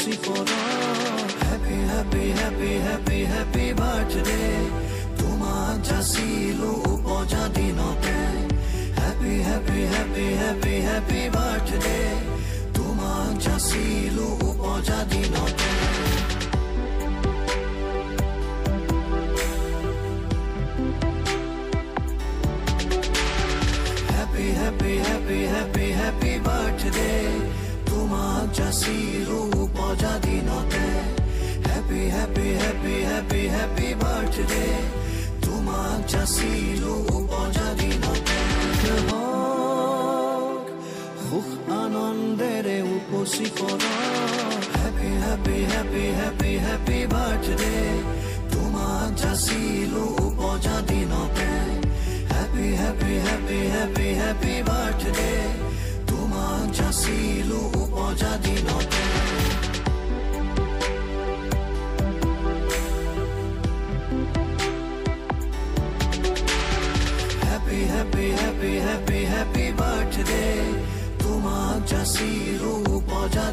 উপচি পৰা Happy happy happy happy happy birthday তোমাক যাচিলো উপজা দিনতে Happy happy happy happy happy birthday তোমাক যাচিলো উপজা দিনতে Happy happy happy happy happy birthday তোমাক যাচিলো উপজা দিনতে Happy happy happy happy happy birthday তোমাক যাচিলো উপজা দিনতে সুখ আনন্দেৰে উপচি পৰা Happy happy happy happy happy birthday তোমাক যাচিলো উপজা দিনতে Happy happy happy happy happy birthday তোমাক যাচিলো উপজা দিনতে Happy happy happy happy happy birthday তোমাক যাচিলো উপজা